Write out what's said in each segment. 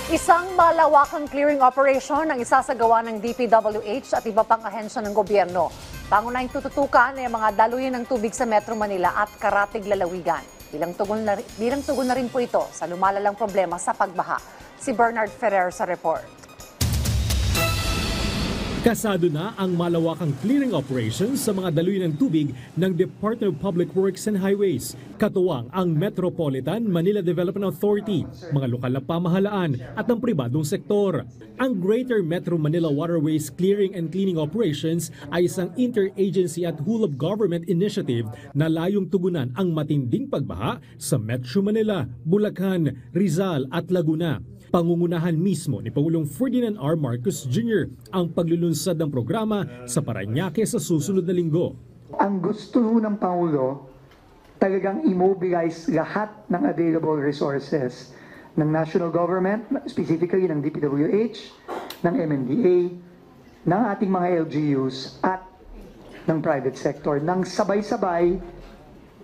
Isang malawakang clearing operation ang isasagawa ng DPWH at iba pang ahensya ng gobyerno. Pangunahing tututukan ay mga daluyan ng tubig sa Metro Manila at karatig lalawigan. Bilang tugon na rin po ito sa lumalalang problema sa pagbaha. Si Bernard Ferrer sa report. Kasado na ang malawakang clearing operations sa mga daluyan ng tubig ng Department of Public Works and Highways, katuwang ang Metropolitan Manila Development Authority, mga lokal na pamahalaan at ang pribadong sektor. Ang Greater Metro Manila Waterways Clearing and Cleaning Operations ay isang interagency at whole-of-government initiative na layong tugunan ang matinding pagbaha sa Metro Manila, Bulacan, Rizal at Laguna. Pangungunahan mismo ni Pangulong Ferdinand R. Marcos Jr. ang paglulunsad ng programa sa Parañaque sa susunod na linggo. Ang gusto ng Pangulo, talagang immobilize lahat ng available resources ng national government, specifically ng DPWH, ng MMDA, ng ating mga LGUs at ng private sector, nang sabay-sabay,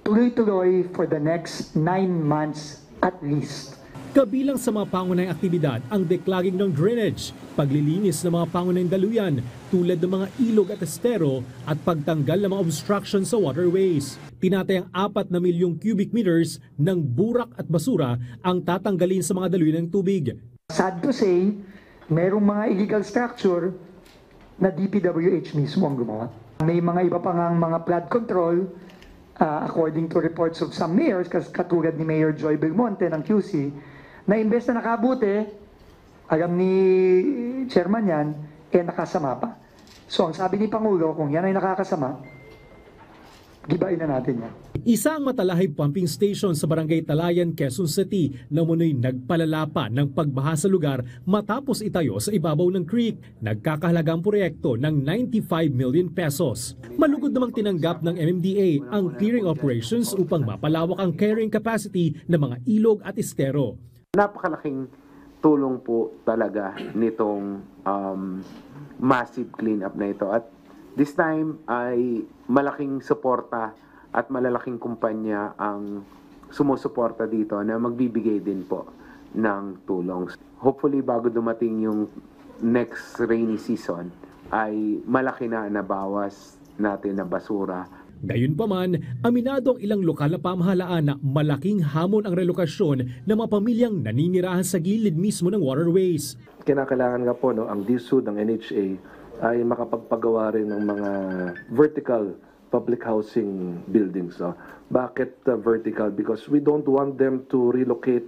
tuloy-tuloy for the next 9 months at least. Kabilang sa mga pangunahing aktibidad ang declogging ng drainage, paglilinis ng mga pangunahing daluyan tulad ng mga ilog at estero at pagtanggal ng mga obstruction sa waterways. Tinatayang 4 na milyong cubic meters ng burak at basura ang tatanggalin sa mga daluyan ng tubig. Sad to say, merong mga illegal structure na DPWH mismo ang gumawa. May mga iba pang mga flood control, according to reports of some mayors, katulad ni Mayor Joy Belmonte ng QC, na imbes na nakabuti, alam ni chairman yan, nakasama pa. So ang sabi ni Pangulo, kung yan ay nakakasama, gibain na natin yan. Isa ang Matalahay Pumping Station sa Barangay Talayan, Quezon City na munoy nagpalala pa ng pagbaha sa lugar matapos itayo sa ibabaw ng creek. Nagkakahalagang proyekto ng 95 million pesos. Malugod namang tinanggap ng MMDA ang clearing operations upang mapalawak ang carrying capacity ng mga ilog at estero. Napakalaking tulong po talaga nitong massive cleanup na ito. At this time ay malaking suporta at malalaking kumpanya ang sumusuporta dito na magbibigay din po ng tulong. Hopefully bago dumating yung next rainy season ay malaki na nabawas natin na basura. Gayunpaman, aminado ang ilang lokal na pamahalaan na malaking hamon ang relokasyon ng mga pamilyang naninirahan sa gilid mismo ng waterways. Kinakailangan nga po ang DSUD ng NHA ay makapagpagawa rin ng mga vertical public housing buildings. Bakit vertical? Because we don't want them to relocate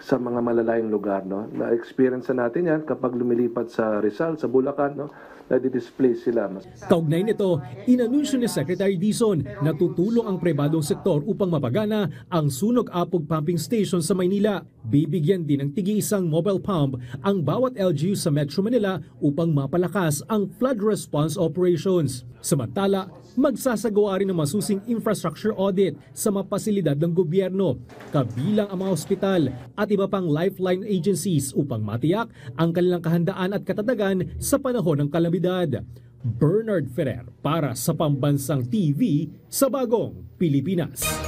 sa mga malalayong lugar. Na-experience natin yan kapag lumilipat sa Rizal, sa Bulacan, na-displace sila. Kaugnay nito, inanunsyo ni Secretary Dizon na tutulong ang pribadong sektor upang mapagana ang Sunog-Apog Pumping Station sa Maynila. Bibigyan din ng tig-isang mobile pump ang bawat LGU sa Metro Manila upang mapalakas ang flood response operations. Samantala, magsasagawa rin ng masusing infrastructure audit sa mga pasilidad ng gobyerno, kabilang ang mga ospital at iba pang lifeline agencies upang matiyak ang kanilang kahandaan at katatagan sa panahon ng kalamidad. Bernard Ferrer para sa Pambansang TV sa Bagong Pilipinas.